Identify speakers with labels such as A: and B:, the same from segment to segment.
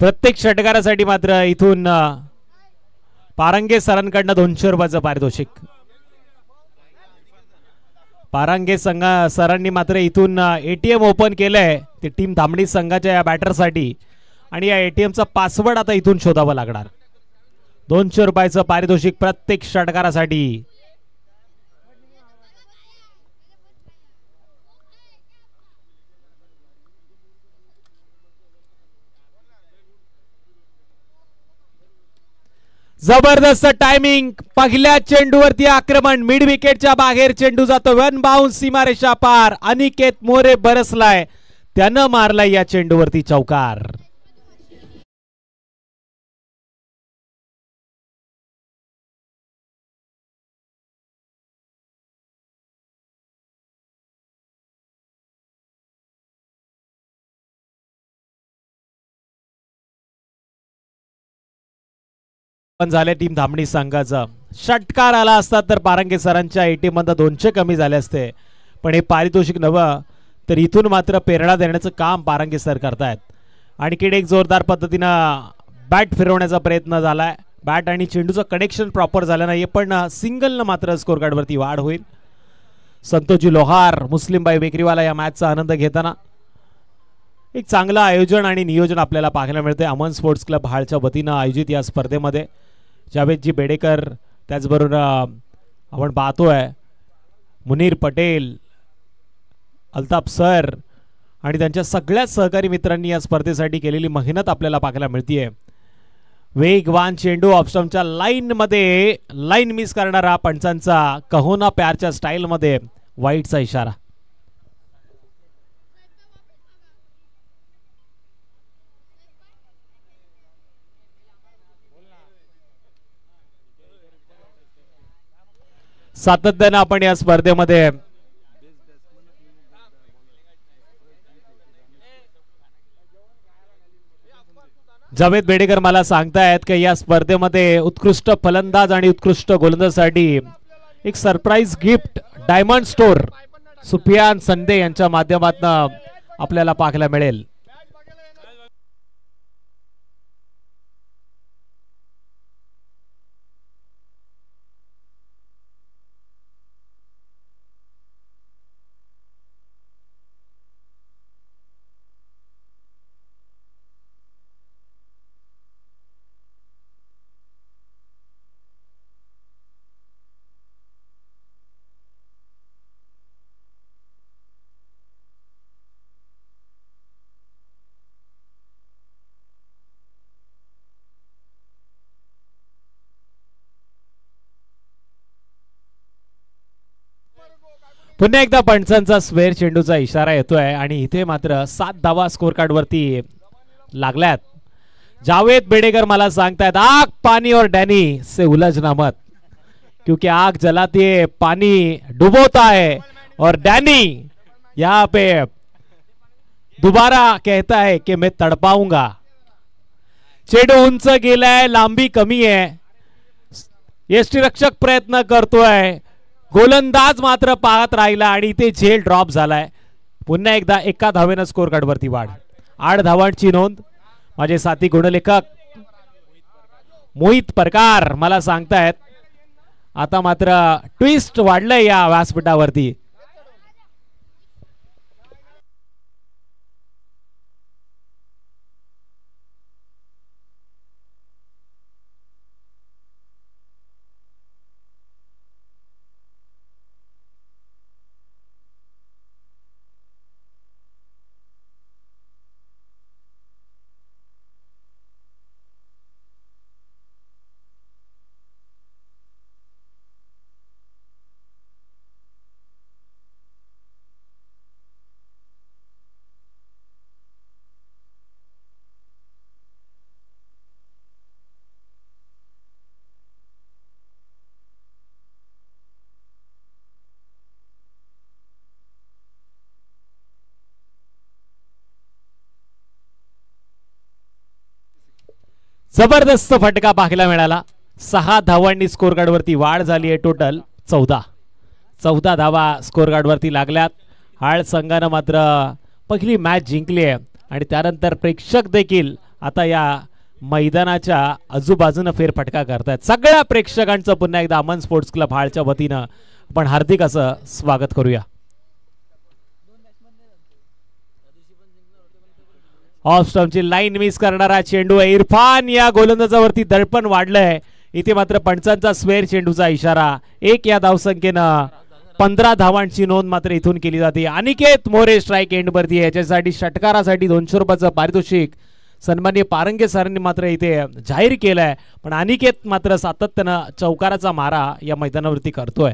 A: प्रत्येक षटकारासाठी मात्र इथून पारंगे सरांकडनं 200 रुपयाचं पारितोषिक. पारंगे सरांनी मात्र इथून एटीएम ओपन केलंय ते टीम धामणी संघाच्या या बॅटरसाठी आणि या एटीएमचा पासवर्ड आता इथून शोधावा लागणार. 200 रुपयाचं पारितोषिक प्रत्येक षटकारासाठी. जबरदस्त टायमिंग. पहिल्या चेंडूवरती आक्रमण. मिड विकेटच्या बाहेर चेंडू जातो. वन बाउन्स सीमारेषा पार. अनिकेत मोरे बरसलाय. त्यानं मारलाय या चेंडूवरती चौकार. झाले टीम धामणी संघाचा. षटकार आला असता तर पारंगे सरांच्या एटीएम मध्ये 200 कमी झाले असते. पण हे पारितोषिक नवं तर इथून मात्र प्रेरणा देण्याचं काम पारंगे सर करतायत. आणखी एक जोरदार पद्धतीनं बॅट फिरवण्याचा प्रयत्न झालाय. बॅट आणि चेंडूचं कनेक्शन प्रॉपर झालं नाही पण सिंगलनं मात्र स्कोर कार्डवरती वाढ होईल. संतोषजी लोहार मुस्लिमबाई बेकरीवाला या मॅचचा आनंद घेताना. एक चांगलं आयोजन आणि नियोजन आपल्याला पाहायला मिळते अमन स्पोर्ट्स क्लब हाळच्या वतीनं आयोजित या स्पर्धेमध्ये. जावेदजी बेडेकर त्याचबरोबर आपण पाहतोय मुनीर पटेल, अल्ताफ सर आणि त्यांच्या सगळ्या सहकारी मित्रांनी या स्पर्धेसाठी केलेली मेहनत आपल्याला पाहायला मिळतीये. वेगवान चेंडू ऑफस्टंपच्या लाईन मध्ये लाईन मिस करणारा पंचांचा कहोना प्यारच्या स्टाईल मध्ये वाईटचा इशारा. सातत्याने आपण या स्पर्धेमध्ये जावेद बेडेकर मला सांगतायत की या स्पर्धेमध्ये उत्कृष्ट फलंदाज आणि उत्कृष्ट गोलंदाजासाठी एक surprise gift diamond store Sufiyan Sande यांच्या माध्यमातून आपल्याला पाहायला मिळेल. पुन्हा एकदा पंचांचा स्क्वेअर चेंडूचा इशारा येतोय आणि इथे मात्र 7 धावा स्कोर कार्ड वरती लागल्यात. जावेद बेडेकर मला सांगतायत आग पानी और डैनी से उलझना मत क्योंकि आग जलाती है पानी डुबोता है और डैनी यहाँ पे दोबारा कहता है कि मैं तड़पाऊंगा. चेंडू उंच गेलाय, लांबी कमी आहे. यष्टीरक्षक प्रयत्न करतोय, गोलंदाज मात्र पाहत राहिला आणि इथे झेल ड्रॉप झालाय. पुन्हा एकदा एका धावेनं स्कोर कार्ड वरती वाढ. 8 धावांची नोंद. माझे साथी गुणलेखक मोहित परकार मला सांगतायत आता मात्र ट्विस्ट वाढलंय या व्यासपीठावरती. जबरदस्त फटका पाहायला मिळाला. 6 धावांनी स्कोर कार्ड वरती वाढ झाली आहे. टोटल 14 धावा स्कोर कार्ड वरती लागल्यात. हाळ संघानं मात्र पहिली मॅच जिंकली आहे आणि त्यानंतर प्रेक्षक देखील आता या मैदानाच्या आजूबाजूनं फेरफटका करतायत. सगळ्या प्रेक्षकांचं पुन्हा एकदा अमन स्पोर्ट्स क्लब हाळच्या वतीनं आपण हार्दिक असं स्वागत करूया. ऑफ स्टंपची लाईन मिस करणारा चेंडू आहे. इरफान या गोलंदाजावरती दडपण वाढलंय. इथे मात्र पंचांचा स्क्वेअर चेंडूचा इशारा. 1 या धावसंख्येनं 15 धावांची नोंद मात्र इथून केली जाते. अनिकेत मोरे स्ट्राईक एंड वरती आहे. याच्यासाठी षटकारासाठी 200 रुपयाचं पारितोषिक सन्माननीय पारंगे सरांनी मात्र इथे जाहीर केलंय. पण अनिकेत मात्र सातत्यानं चौकाराचा मारा या मैदानावरती करतोय.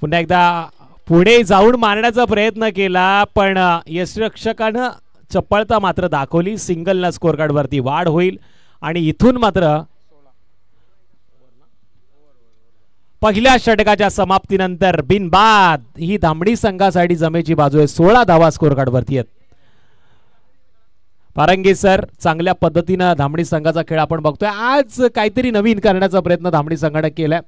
A: पुन्हा एकदा पुढे जाऊन मारण्याचा प्रयत्न केला पण यष्टिरक्षकानं चपळता मात्र दाखवली. सिंगलला स्कोर कार्ड वरती वाढ होईल आणि इथून मात्र पहिल्या षटकाच्या समाप्तीनंतर बिनबाद ही धामणी संघासाठी जमेची बाजू आहे. 16 धावा स्कोर कार्ड वरती आहेत. पारंगे सर चांगल्या पद्धतीनं धामणी संघाचा खेळ आपण बघतोय. आज काहीतरी नवीन करण्याचा प्रयत्न धामणी संघाने केलाय.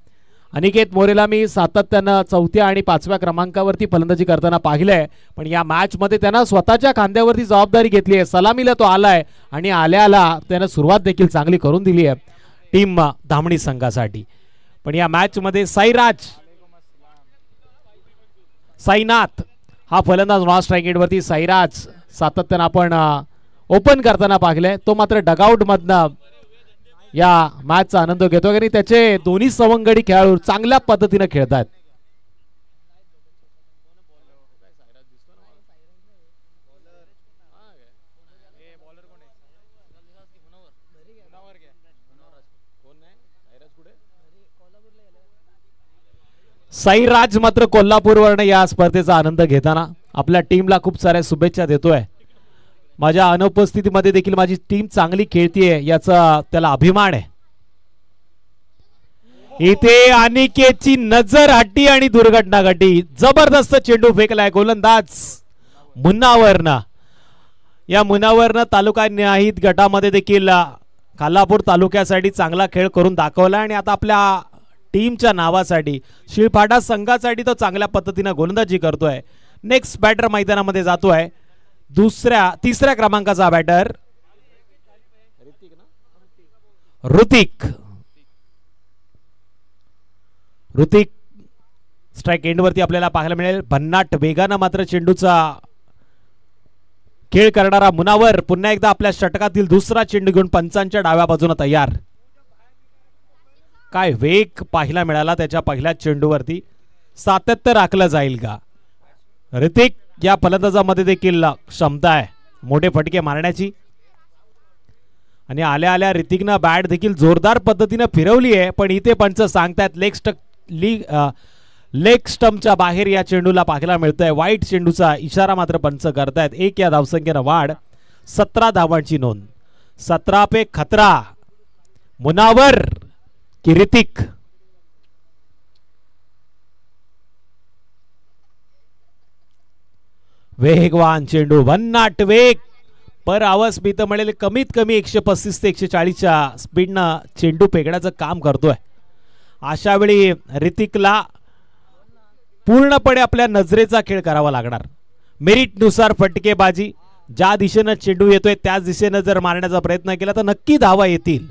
A: अनिकेत मोरेला मी सातत्यानं 4थ्या आणि 5व्या क्रमांकावरती फलंदाजी करताना पाहिलंय पण या मॅच मध्ये त्यानं स्वतःच्या खांद्यावरती जबाबदारी घेतली आहे. सलामीला तो आलाय आणि आल्याला त्यानं सुरुवात देखील चांगली करून दिली आहे टीम धामणी संघासाठी. पण या मॅच मध्ये साईनाथ हा फलंदाज नॉन स्ट्राईक एंड वरती. साईराज सातत्यानं आपण ओपन करताना पाहिलंय. तो मात्र डगआउट मधनं या मॅचचा आनंद घेतो कारण त्याचे दोन्ही सवंगडी खेळाडू चांगल्या पद्धतीने खेळतात. साईराज मात्र कोल्हापूरवरनं या स्पर्धेचा आनंद घेताना आपल्या टीमला खूप साऱ्या शुभेच्छा देतोय. माझ्या अनुपस्थितीमध्ये देखील माझी टीम चांगली खेळतीये याचा त्याला अभिमान आहे. इथे अनिकेतची नजर हट्टी आणि दुर्घटना घडली. जबरदस्त चेंडू फेकलाय गोलंदाज मुन्नावरनं. या मुन्नावरनं तालुका निहित गटामध्ये देखील कोल्हापूर तालुक्यासाठी चांगला खेळ करून दाखवला आणि आता आपल्या टीमच्या नावासाठी शिळफाटा संघासाठी तो चांगल्या पद्धतीने गोलंदाजी करतोय. नेक्स्ट बॅटर मैदानामध्ये जातोय. तिसऱ्या क्रमांकाचा बॅटर ऋतिक स्ट्राईक एंड वरती आपल्याला पाहायला मिळेल. भन्नाट वेगानं मात्र चेंडूचा खेळ करणारा मुनावर पुन्हा एकदा आपल्या षटकातील दुसरा चेंडू घेऊन पंचांच्या डाव्या बाजूने तयार. काय वेग पाहायला मिळाला त्याच्या पहिल्या चेंडूवरती. सातत्य राखलं जाईल का? ऋतिक या फलंदाजामध्ये देखील क्षमता आहे मोठे फटके मारण्याची आणि आल्या आल्या ऋतिकनं बॅट देखील जोरदार पद्धतीने फिरवली आहे. पण इथे पंच सांगतायत लेग स्टंपच्या बाहेर या चेंडूला पाहायला मिळतोय. वाईट चेंडूचा इशारा मात्र पंच करतायत. 1 या धावसंख्येनं वाढ. 17 धावांची नोंद. 17 पे खतरा. मुनावर की ऋतिक? वेगवान चेंडू भन्नाट वेग पर आवाज मी तर म्हणेल कमीत कमी 135 ते 140च्या स्पीडनं चेंडू फेकण्याचं काम करतोय. अशा वेळी ऋतिकला पूर्णपणे आपल्या नजरेचा खेळ करावा लागणार. मेरिटनुसार फटकेबाजी ज्या दिशेनं चेंडू येतोय त्याच दिशेनं जर मारण्याचा प्रयत्न केला तर नक्की धावा येतील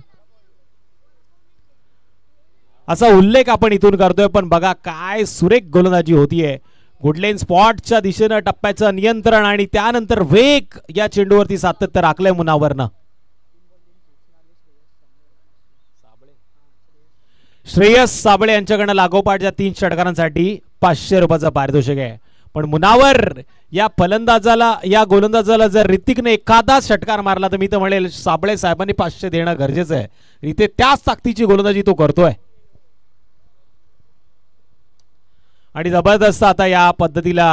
A: असा उल्लेख आपण इथून करतोय. पण बघा काय सुरेख गोलंदाजी होतीये. गुडलेन स्पॉटच्या दिशेनं टप्प्याचं नियंत्रण आणि त्यानंतर वेग या चेंडूवरती सातत्य राखलंय मुनावरनं. श्रेयस साबळे यांच्याकडनं लागोपाठच्या 3 षटकारांसाठी 500 रुपयाचं पारितोषिक आहे. पण मुनावर या गोलंदाजाला जर ऋतिकने एखादा षटकार मारला तर मी तर म्हणेल साबळे साहेबांनी 500 देणं गरजेचं आहे. इथे त्याच ताकदीची गोलंदाजी तो करतोय आणि जबरदस्त आता या पद्धतीला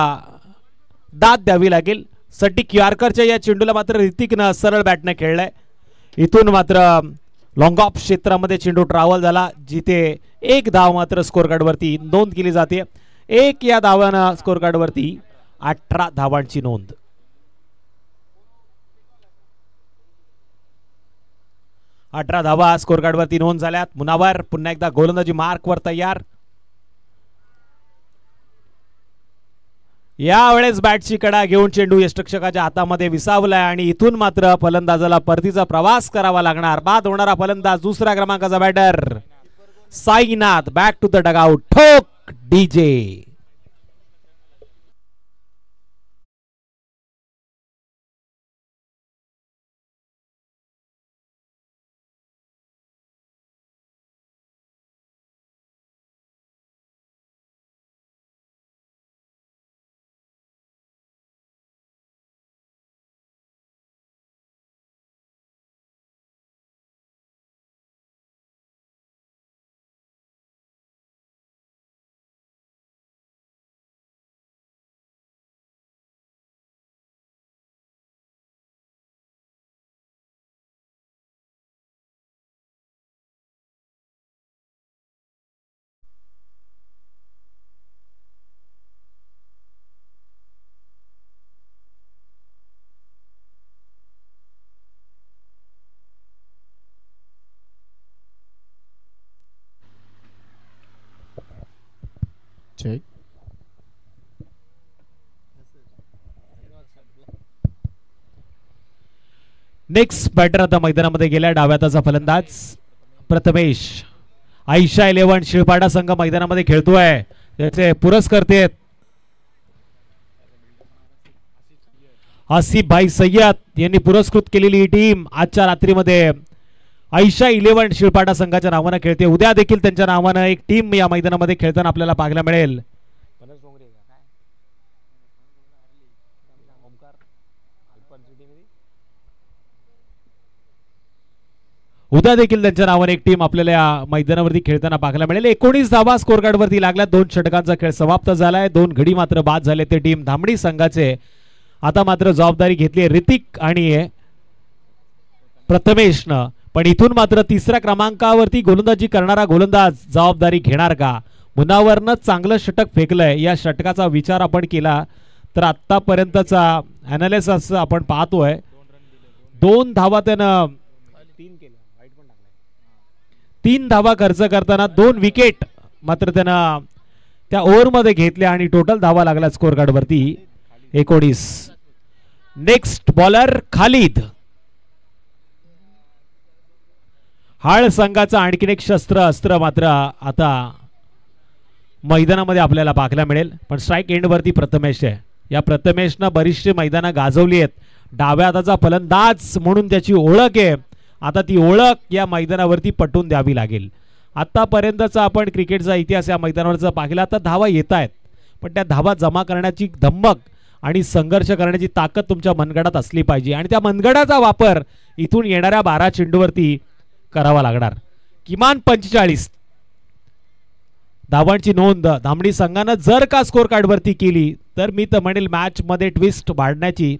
A: दाद द्यावी लागेल. सटीक यॉर्करच्या या चेंडूला मात्र ऋतिकनं सरळ बॅटने खेळलाय. इथून मात्र लॉंग ऑफ क्षेत्रामध्ये चेंडू ट्रॅव्हल झाला जिथे 1 धाव मात्र स्कोर कार्ड वरती नोंद केली जाते. 1 या धावानं स्कोर कार्ड वरती 18 धावांची नोंद. 18 धावा स्कोर कार्ड वरती नोंद झाल्यात. मुनावर पुन्हा एकदा गोलंदाजी मार्कवर तयार. यावेळेस बॅटची कडा घेऊन चेंडू यष्टिरक्षकाच्या हातामध्ये विसावलाय आणि इथून मात्र फलंदाजाला परतीचा प्रवास करावा लागणार. बाद होणारा फलंदाज दुसऱ्या क्रमांकाचा batter Sainath. Back to the dugout. ठोक डीजे. नेक्स्ट बॅटर आता मैदानामध्ये गेल्या डाव्याचा फलंदाज प्रथमेश. आयशा 11 शिळपाडा संघ मैदानामध्ये खेळतोय. त्याचे पुरस्कर्ते आसिफ भाई सय्यद यांनी पुरस्कृत केलेली ही टीम आजच्या रात्रीमध्ये आयशा 11 शिळपाडा संघाच्या नावाने खेळते. उद्या देखील त्यांच्या नावानं एक टीम या मैदानामध्ये खेळताना आपल्याला पाहायला मिळेल. उद्या देखील त्यांच्या नावाने एक टीम आपल्याला या मैदानावरती खेळताना पाहायला मिळेल. 19 धावा स्कोर कार्ड वरती लागल्या. 2 षटकांचा खेळ समाप्त झालाय. 2 घडी मात्र बाद झाले ते टीम धामणी संघाचे. आता मात्र जबाबदारी घेतली ऋतिक आणि प्रथमेशनं. पण इथून मात्र तिसऱ्या क्रमांकावरती गोलंदाजी करणारा गोलंदाज जबाबदारी घेणार का? मुनावरनं चांगलं षटक फेकलंय. या षटकाचा विचार आपण केला तर आतापर्यंतचा अनालिसिस आपण पाहतोय 2 धावा त्यानं 3 धावा खर्च करताना 2 विकेट मात्र त्यानं त्या ओव्हरमध्ये घेतल्या आणि टोटल धावा लागला स्कोर कार्ड वरती 19. Next bowler Khalid. हाळ संघाचा आणखीन एक अस्त्र मात्र आता मैदानामध्ये आपल्याला पाहायला मिळेल. पण स्ट्राईक एंड वरती प्रथमेश आहे. या प्रथमेशनं बरीचशी मैदानं गाजवली आहेत. डाव्या हाताचा फलंदाज म्हणून त्याची ओळख आहे. आता ती ओळख या मैदानावरती पटवून द्यावी लागेल. आतापर्यंतचा आपण क्रिकेटचा इतिहास या मैदानावरचा पाहिला. आता धावा येत आहेत पण त्या धावा जमा करण्याची धमक आणि संघर्ष करण्याची ताकद तुमच्या मनगडात असली पाहिजे आणि त्या मनगडाचा वापर इथून येणाऱ्या 12 चेंडूवरती करावा लागणार. किमान 45 धावांची नोंद धामणी संघानं जर का स्कोर कार्ड वरती केली तर मी तर म्हणेल मॅच मध्ये ट्विस्ट वाढण्याची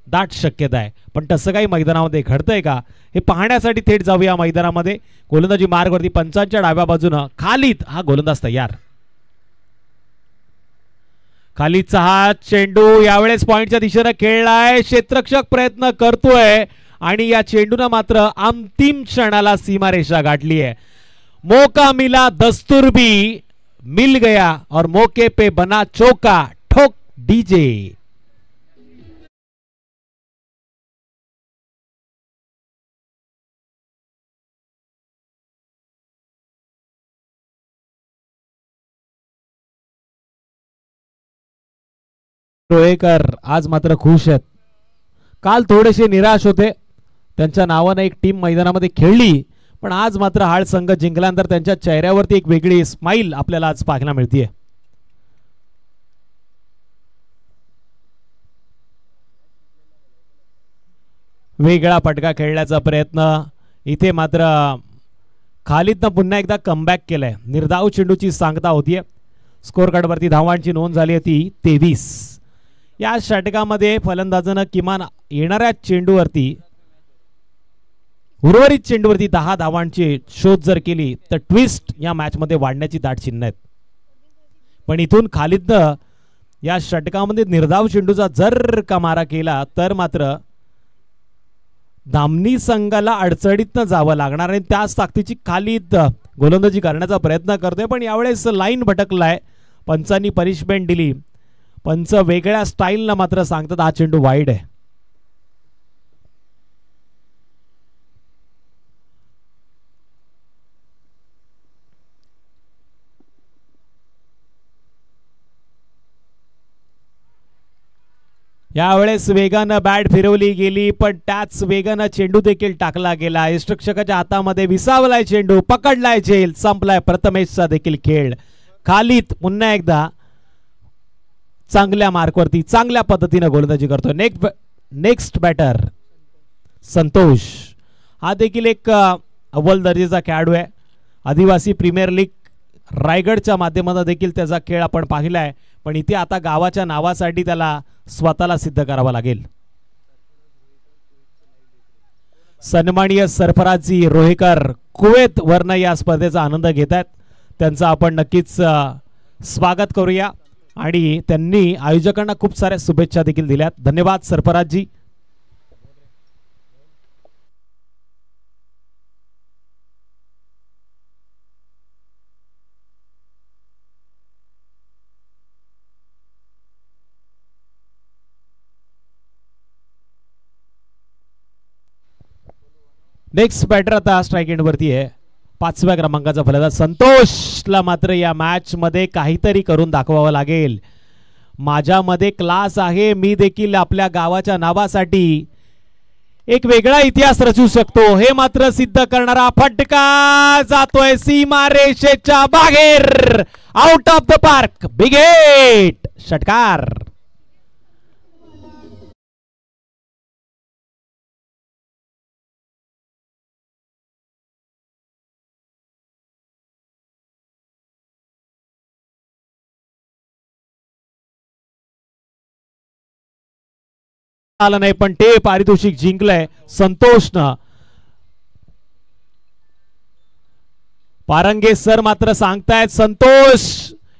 A: दाट शक्यता आहे. पण तसं काही मैदानामध्ये घडतंय का हे पाहण्यासाठी थेट जाऊया मैदानामध्ये. गोलंदाजी मार्गवरती पंचांच्या डाव्या बाजूनं खालिद हा गोलंदाज तयार. खालिदचा हा चेंडू यावेळेस पॉइंटच्या दिशेने खेळलाय. क्षेत्ररक्षक प्रयत्न करतोय आणि या चेंडूने मात्र अंतिम क्षणाला सीमारेषा गाठली आहे. मौका मिला दस्तूर भी मिल गया और मौके पे बना चौका. ठोक डीजे. रोहेकर आज मात्र खुश आहेत. काल थोडेसे निराश होते. त्यांच्या नावाने एक टीम मैदानामध्ये खेळली पण आज मात्र हाळ संघ जिंकल्यानंतर त्यांच्या चेहऱ्यावरती एक वेगळी स्माइल आपल्याला आज पाहायला मिळते. वेगळा फटका खेळण्याचा प्रयत्न इथे मात्र खालिदनं पुन्हा एकदा कमबॅक केलाय. निर्धाव चेंडूची सांगता होतीये. स्कोर कार्ड वरती धावांची नोंद झाली होती 23. या षटकामध्ये फलंदाजानं किमान येणाऱ्या चेंडूवरती उर्वरित चेंडूवरती 10 धावांची शोध जर केली तर ट्विस्ट या मॅच मध्ये वाढण्याची दाट चिन्ह आहेत. पण इथून खालिदनं या षटकामध्ये निर्धाव चेंडूचा जर का मारा केला तर मात्र धामणी संघाला अडचणीतनं जावं लागणार आणि त्याच ताकदीची खालिद गोलंदाजी करण्याचा प्रयत्न करतोय. पण यावेळेस लाईन भटकलाय. पंचांनी पनिशमेंट दिली. पंच वेगळ्या स्टाईलनं मात्र सांगतात हा चेंडू वाईड आहे. यावेळेस वेगानं बॅट फिरवली गेली पण त्याच वेगानं चेंडू देखील टाकला गेला. यष्टिक्षकाच्या हातामध्ये विसावलाय चेंडू, पकडलाय झेल, संपलाय प्रथमेशचा देखील खेळ. खालीत पुन्हा एकदा चांगल्या मार्कवरती चांगल्या पद्धतीने गोलंदाजी करतोय. नेक्स्ट बॅटर संतोष, हा देखील एक अव्वल दर्जाचा खेळाडू आहे. आदिवासी प्रीमियर लीग रायगडच्या माध्यमातून देखील त्याचा खेळ आपण पाहिलाय, पण इथे आता गावाच्या नावासाठी त्याला स्वतःला सिद्ध करावा लागेल. सन्माननीय सरफराजी रोहेकर कुवेत वरन या स्पर्धेचा आनंद घेत आहेत. त्यांचा आपण नक्कीच स्वागत करूया आणि त्यांनी आयोजकांना खूप साऱ्या शुभेच्छा देखील दिल्यात. धन्यवाद सरफराजी. नेक्स्ट बॅटर आता स्ट्राइक एंड वरती आहे. 5व्या क्रमांकाचा फलंदाज संतोषला मात्र या मॅच मध्ये काहीतरी करून दाखवावं लागेल. माझ्यामध्ये क्लास आहे, मी देखील आपल्या गावाच्या नावासाठी एक वेगळा इतिहास रचू शकतो हे मात्र सिद्ध करणारा फटका जातोय सीमारेषेच्या बाहेर. Out of the park, big hit, षटकार. आला नाही पण ते पारितोषिक जिंकलंय संतोषनं. पारंगे सर मात्र सांगतायत संतोष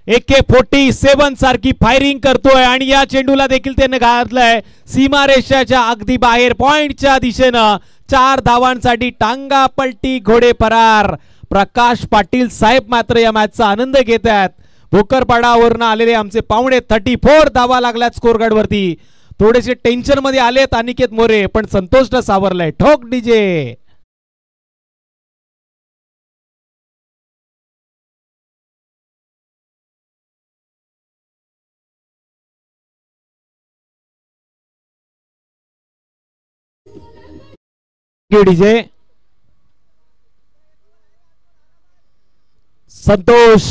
A: AK-47 सारखी फायरिंग करतोय आणि या चेंडूला देखील त्याने घातलंय सीमारेषाच्या अगदी बाहेर पॉइंटच्या दिशेनं. 4 धावांसाठी टांगा पलटी, घोडे फरार. प्रकाश पाटील साहेब मात्र या मॅचचा आनंद घेत आहेत. भोकरपाडावरून आलेले आमचे पाहुणे 34 धावा लागल्यात स्कोरकार्ड वरती. थोडेसे टेन्शन मध्ये आलेत अनिकेत मोरे, पण संतोषला सावरलाय. ठोक डीजे. डीजे. संतोष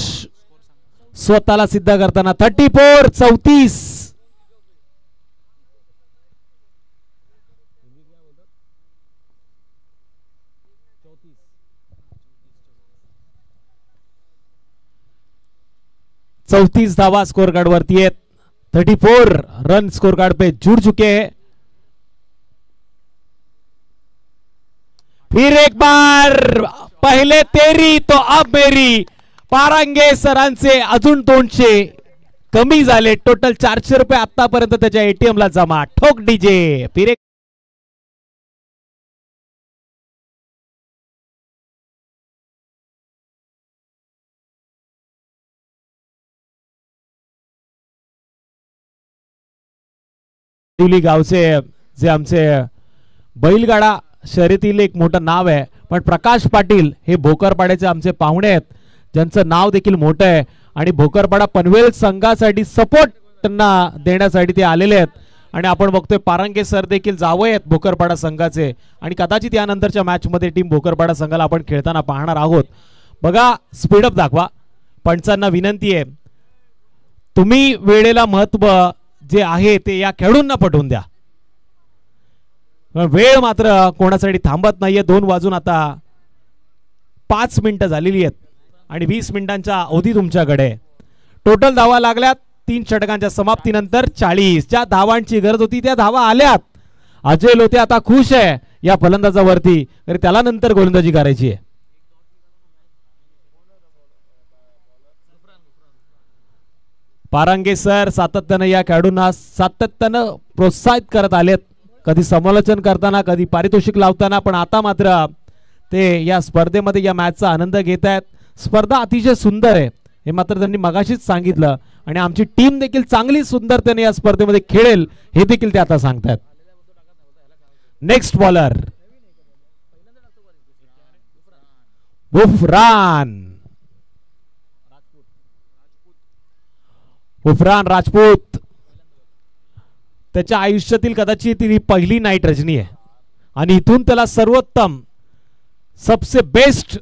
A: स्वतःला सिद्ध करताना 34-34. चौतीस धावा स्कोर कार्ड वरती है. 34 रन स्कोर कार्ड पे जुड़ चुके हैं. फिर एक बार पहले तेरी तो अब मेरी. पारंगे सरांचे अजून 200 कमी झाले. टोटल 400 रुपये आतापर्यंत त्याच्या ATM ला जमा. ठोक डीजे. फिर एक गावचे जे आमचे बैलगाडा शर्यतील एक मोठं नाव आहे, पण प्रकाश पाटील हे भोकरपाड्याचे आमचे पाहुणे आहेत ज्यांचं नाव देखील मोठं आहे आणि भोकरपाडा पनवेल संघासाठी सपोर्ट त्यांना देण्यासाठी ते आलेले आहेत. आणि आपण बघतोय पारंगे सर देखील जावई आहेत भोकरपाडा संघाचे आणि कदाचित यानंतरच्या मॅच मध्ये टीम भोकरपाडा संघाला आपण खेळताना पाहणार आहोत. बघा स्पीडअप दाखवा. पंचांना विनंती आहे तुम्ही वेळेला महत्व जे आहे ते या खेळाडूंना पटवून द्या. वेळ मात्र कोणासाठी थांबत नाहीये. 2 वाजून आता 5 मिनिटं झालेली आहेत आणि 20 मिनिटांच्या अवधी तुमच्याकडे. टोटल धावा लागल्यात 3 षटकांच्या समाप्तीनंतर. 40 ज्या धावांची गरज होती त्या धावा आल्यात. अजय लोते आता खुश आहे या फलंदाजावरती, तर त्याला नंतर गोलंदाजी करायची आहे. पारंगे सर सातत्याने या खेळाडूंना सातत्यानं प्रोत्साहित करत आलेत, कधी समालोचन करताना कधी पारितोषिक लावताना, पण आता मात्र ते या स्पर्धेमध्ये या मॅचचा आनंद घेत आहेत. स्पर्धा अतिशय सुंदर आहे हे मात्र त्यांनी मगाशीच सांगितलं आणि आमची टीम देखील चांगली सुंदरतेने या स्पर्धेमध्ये खेळेल हे देखील ते आता सांगतात. Next bowler Bufran Rajput. त्याच्या आयुष्यातील कदाचित ही पहिली नाईट रजनी आहे आणि इथून त्याला सर्वोत्तम सबसे बेस्ट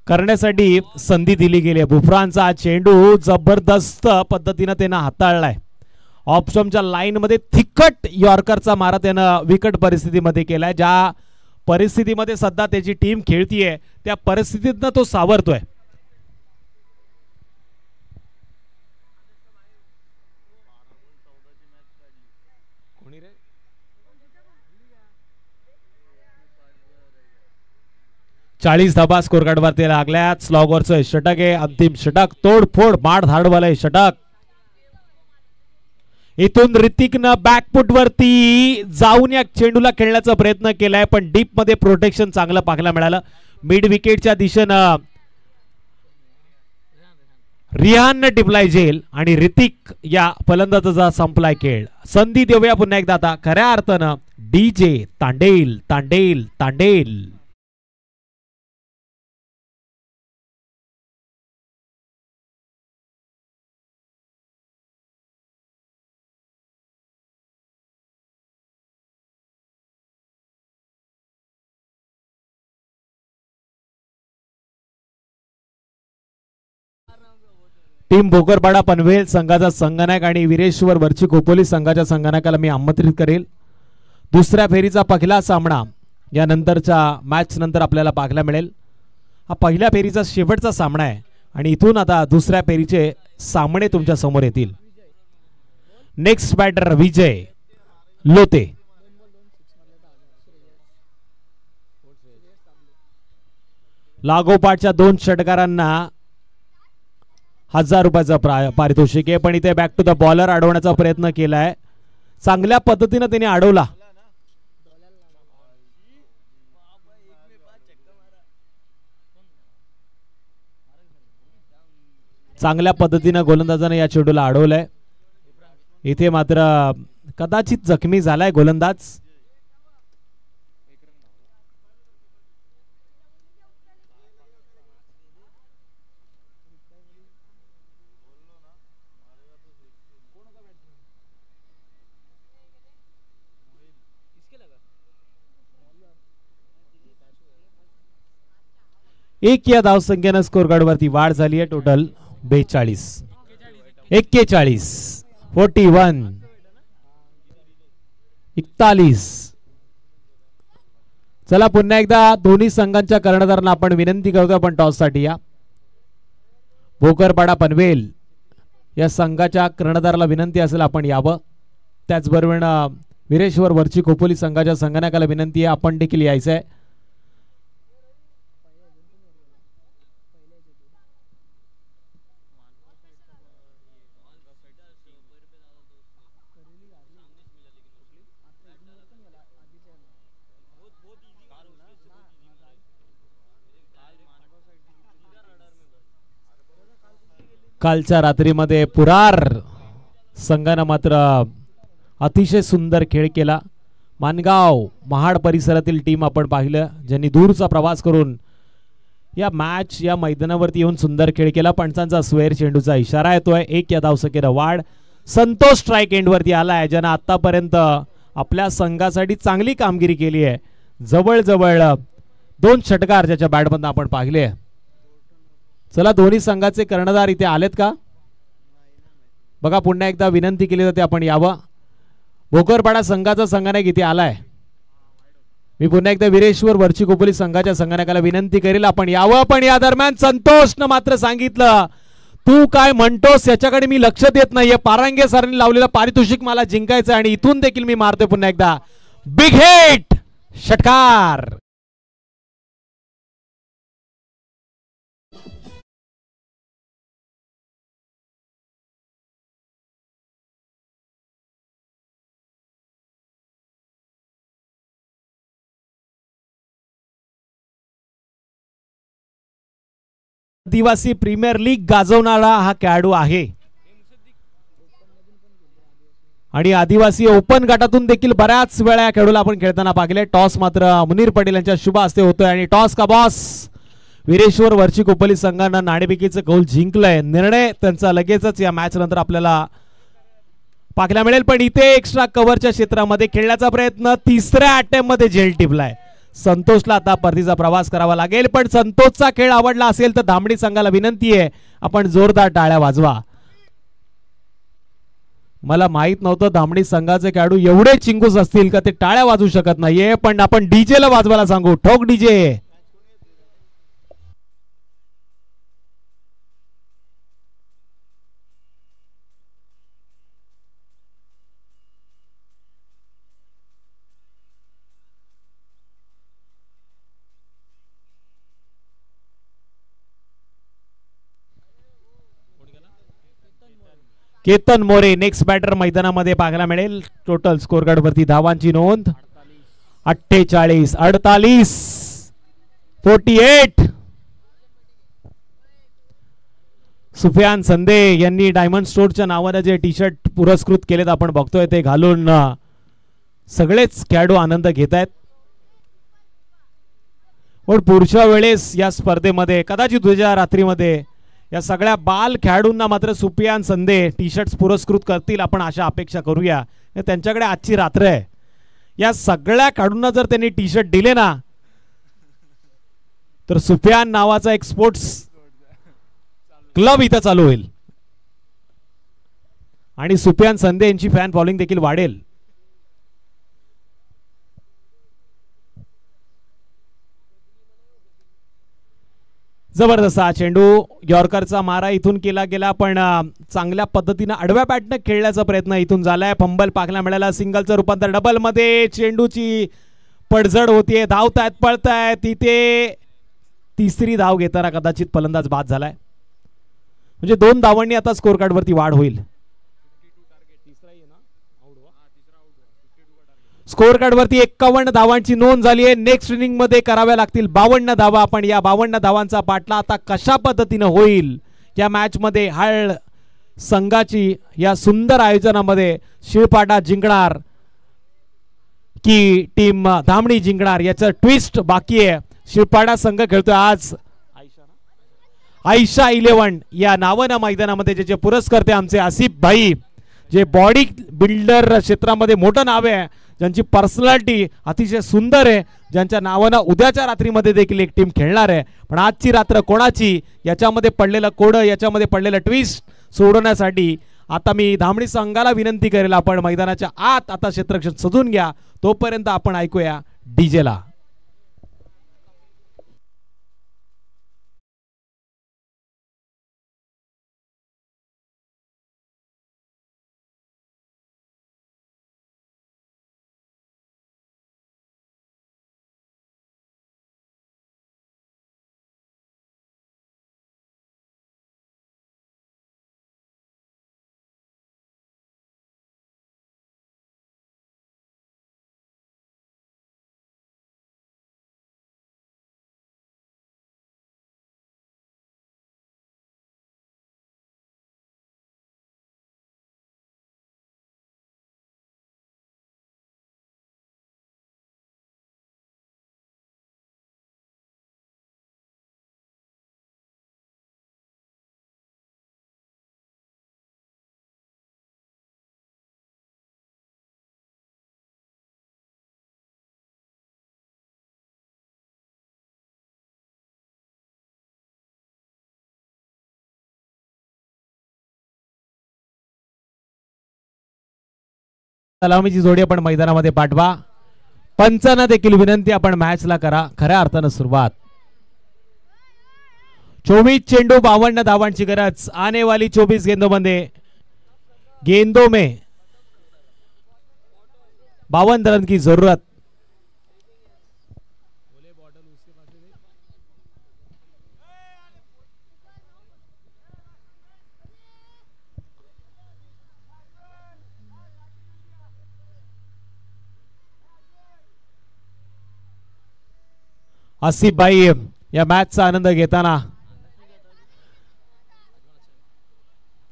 A: करण्यासाठी संधी दिली गेली आहे. बुफरानचा चेंडू जबरदस्त पद्धतीने त्यानं हाताळलाय. ऑप्शनच्या लाईन मध्ये थिकट यॉर्करचा मारा त्यानं विकट परिस्थितीमध्ये केलाय. ज्या परिस्थितीमध्ये सध्या त्याची टीम खेळतीये त्या परिस्थितीतनं तो सावरतोय. कोणी रे 40 धाबा स्कोर कार्ड वरती लागल्यात. स्लॉगरचं षटक आहे. अंतिम षटक तोडफोड माड धाडवालय षटक. इथून ऋतिकनं बॅकफुट वरती जाऊन या चेंडूला खेळण्याचा प्रयत्न केलाय पण डीप मध्ये प्रोटेक्शन चांगलं पाहायला मिळालं. मिड विकेटच्या दिशेनं रिहाननं टिपलाय झेल आणि ऋतिक या फलंदाजाचा संपलाय खेळ. संधी देऊया पुन्हा एकदा आता खऱ्या अर्थानं डीजे तांडेल तांडेल तांडेल. टीम भोकरपाडा पनवेल संघाचा संघनायक आणि वीरेश्वर वरची खोपोली संघाच्या संघनायकाला मी आमंत्रित करेल. दुसऱ्या फेरीचा पहिला सामना या नंतरच्या मॅच नंतर आपल्याला पाहायला मिळेल. हा पहिल्या फेरीचा शेवटचा सामना आहे आणि इथून आता दुसऱ्या फेरीचे सामने तुमच्या समोर येतील. नेक्स्ट बॅटर विजय लोते. लागोपाठच्या 2 षटकारांना 1000 रुपयाचा पारितोषिक आहे पण इथे बॅक टू द बॉलर अडवण्याचा प्रयत्न केलाय. चांगल्या पद्धतीने त्याने अडवला. चांगल्या पद्धतीने गोलंदाजाने या चेंडूला अडवलंय. इथे मात्र कदाचित जखमी झालाय गोलंदाज. एक या धावसंख्येनं स्कोर कार्ड वरती वाढ झाली आहे. टोटल 42 41 41 41. चला पुन्हा एकदा दोन्ही संघांच्या कर्णधारांना आपण विनंती करतो आपण टॉस साठी या. भोकरपाडा पनवेल या संघाच्या कर्णधाराला विनंती असेल आपण यावं. त्याचबरोबर वीरेश्वर वरची खोपोली संघाच्या संघनायकाला विनंती आहे आपण देखील यायचं आहे. कालच्या रात्रीमध्ये पुरार संघानं मात्र अतिशय सुंदर खेळ केला. मानगाव महाड परिसरातील टीम आपण पाहिलं ज्यांनी दूरचा प्रवास करून या मॅच या मैदानावरती येऊन सुंदर खेळ केला. पंचांचा स्वेर चेंडूचा इशारा येतोय. 1 या धावसंख्येनं वाढ. संतोष स्ट्राइक एंड वरती आलाय ज्यानं आतापर्यंत आपल्या संघासाठी चांगली कामगिरी केली आहे. जवळजवळ 2 षटकार ज्याच्या बॅटमधून आपण पाहिले. चला दोन्ही संघाचे कर्णधार इथे आलेत का बघा. पुन्हा एकदा विनंती केली जाते आपण यावं. भोकरपाडा संघाचा संघनायक इथे आलाय. मी पुन्हा एकदा वीरेश्वर वरची खोपोली संघाच्या संघनायकाला विनंती करेल आपण यावं. पण या दरम्यान संतोषनं मात्र सांगितलं तू काय म्हणतोस याच्याकडे मी लक्ष देत नाहीये. पारांगे सरांनी लावलेलं पारितोषिक मला जिंकायचं आणि इथून देखील मी मारतोय पुन्हा एकदा बिग हिट षटकार. आदिवासी प्रीमियर लीग गाजवणारा हा खेळाडू आहे आणि आदिवासी ओपन गटातून देखील बऱ्याच वेळा या खेळाडूला आपण खेळताना पाहिले. टॉस मात्र मुनीर पटेल यांच्या शुभ हस्ते होतोय आणि टॉस का बॉस वीरेश्वर वर्ची कोपली संघानं नाणेफेकीचं कौल जिंकलंय. निर्णय त्यांचा लगेचच या मॅच नंतर आपल्याला पाहायला मिळेल. पण इथे एक्स्ट्रा कव्हरच्या क्षेत्रामध्ये खेळण्याचा प्रयत्न तिसऱ्या अटेम्प्ट मध्ये झेल टिपलाय. संतोषला आता परतीचा प्रवास करावा लागेल. पण संतोषचा खेळ आवडला असेल तर धामणी संघाला विनंती आहे आपण जोरदार टाळ्या वाजवा. मला माहित नव्हतं धामणी संघाचे खेळाडू एवढे चिंगूस असतील का ते टाळ्या वाजवू शकत नाहीये. पण आपण डीजे ला वाजवायला सांगू. ठोक डीजे. केतन मोरे नेक्स्ट बॅटर मैदानामध्ये पाहायला मिळेल. टोटल स्कोर कार्ड वरती धावांची नोंद 48 48 48. सुफियान संदे यांनी डायमंड स्टोरच्या नावाने जे टी शर्ट पुरस्कृत केलेत आपण बघतोय ते घालून सगळेच खेळाडू आनंद घेत आहेत. पण पुढच्या वेळेस या स्पर्धेमध्ये कदाचित उद्या रात्रीमध्ये या सगळ्या बाल खेळाडूंना मात्र सुफियान संदे टी शर्ट्स पुरस्कृत करतील आपण अशा अपेक्षा करूया. त्यांच्याकडे आजची रात्र आहे. या सगळ्या खेळाडूंना जर त्यांनी टी शर्ट दिले ना तर सुफियान नावाचा एक स्पोर्ट्स क्लब इथं चालू होईल आणि सुफियान संदे यांची फॅन फॉलोइंग देखील वाढेल. जबरदस्त हा चेंडू यॉर्करचा मारा इथून केला गेला. पण चांगल्या पद्धतीने आडव्या बॅटने खेळण्याचा प्रयत्न इथून झालाय. फंबल पाहायला मिळाला. सिंगलचं रूपांतर डबल मध्ये. चेंडूची पडझड होतीये. धावतायत पळतायत. तिथे तिसरी धाव घेताना कदाचित फलंदाज बाद झालाय. म्हणजे 2 धावांनी आता स्कोर कार्ड वरती वाढ होईल. स्कोर कार्ड वरती 51 धावांची नोंद झाली आहे. नेक्स्ट इनिंग मध्ये कराव्या लागतील 52 धावा. पण या 52 धावांचा पाठला आता कशा पद्धतीने होईल या मॅच मध्ये हाळ संघाची या सुंदर आयोजनामध्ये शिळपाटा जिंकणार की टीम धामणी जिंकणार याचं ट्विस्ट बाकी आहे. शिळपाटा संघ खेळतोय आज आयशा 11 या नावानं मैदानामध्ये ज्याचे पुरस्कर्ते आमचे आसिफ भाई जे बॉडी बिल्डर क्षेत्रामध्ये मोठं नाव आहे, ज्यांची पर्सनॅलिटी अतिशय सुंदर आहे, ज्यांच्या नावानं उद्याच्या रात्रीमध्ये देखील एक टीम खेळणार आहे. पण आजची रात्र कोणाची याच्यामध्ये पडलेलं कोडं, याच्यामध्ये पडलेलं ट्विस्ट सोडवण्यासाठी आता मी धामणी संघाला विनंती करेल आपण मैदानाच्या आत आता क्षेत्ररक्षण सजून घ्या. तोपर्यंत आपण ऐकूया डीजेला. सलामीची जोडी आपण मैदानामध्ये पाठवा. पंचांना देखील विनंती आपण मॅचला करा खऱ्या अर्थानं सुरुवात. 24 चेंडू 52 धावांची गरज. आने वाली 24 गेंदों में 52 रन की जरूरत. आसिफ भाई या मॅचचा आनंद घेताना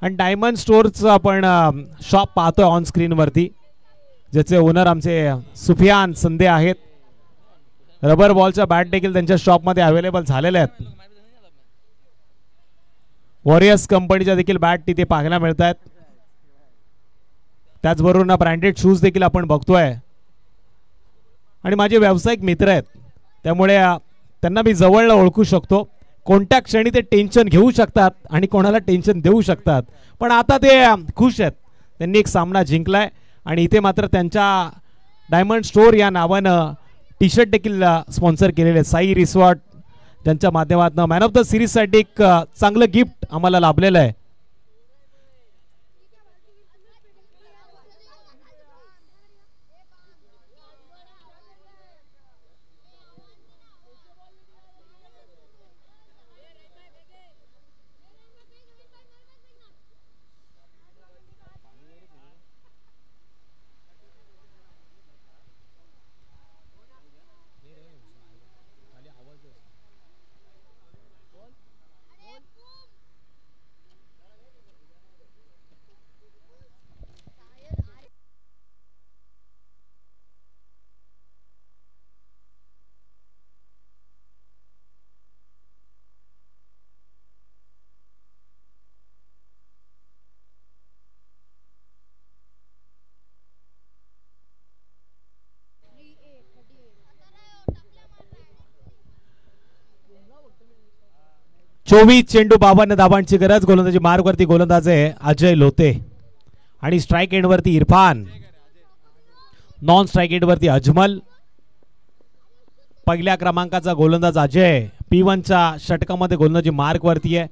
A: आणि डायमंड स्टोअरचं आपण शॉप पाहतोय ऑन स्क्रीनवरती, ज्याचे ओनर आमचे सुफियान संदे आहेत. रबर बॉलच्या बॅट देखील त्यांच्या शॉपमध्ये अवेलेबल झालेल्या आहेत. वॉरियर्स कंपनीच्या देखील बॅट तिथे पाहायला मिळत आहेत. त्याचबरोबर ब्रँडेड शूज देखील आपण बघतोय. आणि माझे व्यावसायिक मित्र आहेत, त्यामुळे त्यांना मी जवळ ओळखू शकतो. कोणत्या क्षणी ते टेन्शन घेऊ शकतात आणि कोणाला टेन्शन देऊ शकतात, पण आता ते खुश आहेत. त्यांनी एक सामना जिंकलाय आणि इथे मात्र त्यांच्या डायमंड स्टोअर या नावानं टी शर्ट देखील स्पॉन्सर केलेले आहेत. साई रिसॉर्ट त्यांच्या माध्यमातून मॅन ऑफ द सिरीजसाठी एक चांगलं गिफ्ट आम्हाला लाभलेलं आहे. चोवीस चेंडू 52 धावांची गरज. गोलंदाजी मार्गवरती गोलंदाज आहे अजय लोते आणि स्ट्राइक एंडवरती इरफान. नॉन स्ट्राइक एंडवरती अजमल. पहिल्या क्रमांकाचा गोलंदाज अजय P1च्या षटकामध्ये गोलंदाजी मार्गवरती आहे.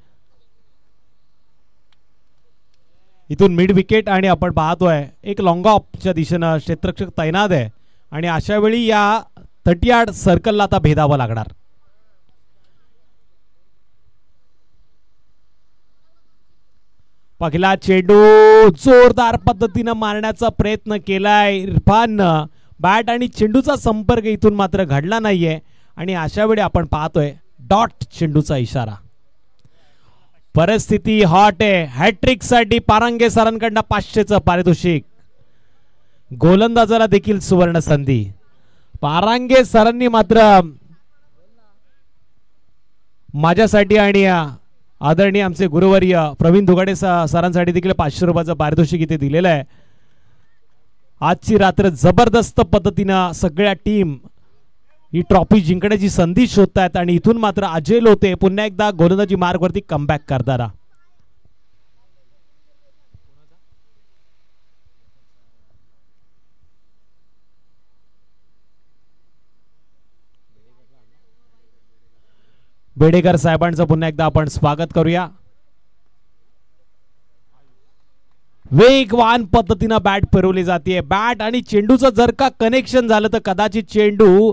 A: इथून मिड विकेट आणि आपण पाहतोय एक लॉंग ऑफच्या दिशेनं क्षेत्ररक्षक तैनात आहे आणि अशा वेळी या 30 यार्ड सर्कलला आता भेदावं लागणार. पहिला चेंडू जोरदार पद्धतीनं मारण्याचा प्रयत्न केलाय इरफाननं. बॅट आणि चेंडूचा संपर्क इथून मात्र घडला नाहीये आणि अशा वेळी आपण पाहतोय डॉट चेंडूचा इशारा. परिस्थिती हॉट आहे. हॅट्रिक साठी पारांगे सरांकडनं 500चं पारितोषिक. गोलंदाजाला देखील सुवर्ण संधी. पारांगे सरांनी मात्र माझ्यासाठी आणि आदरणीय आमचे गुरुवर्य प्रवीण दुगाडे सरांसाठी देखील 500 रुपयाचं पारितोषिक इथे दिलेलं आहे. आजची रात्र जबरदस्त पद्धतीनं सगळ्या टीम ही ट्रॉफी जिंकण्याची संधी शोधतायत आणि इथून मात्र अजय लोते पुन्हा एकदा गोलंदाजी मार्गवरती कमबॅक करताना. बेडेकर साहेबांचं पुन्हा एकदा आपण स्वागत करूया. वेगवान पद्धतीनं बॅट फिरवली जाते. बॅट आणि चेंडूचं जर का कनेक्शन झालं तर कदाचित चेंडू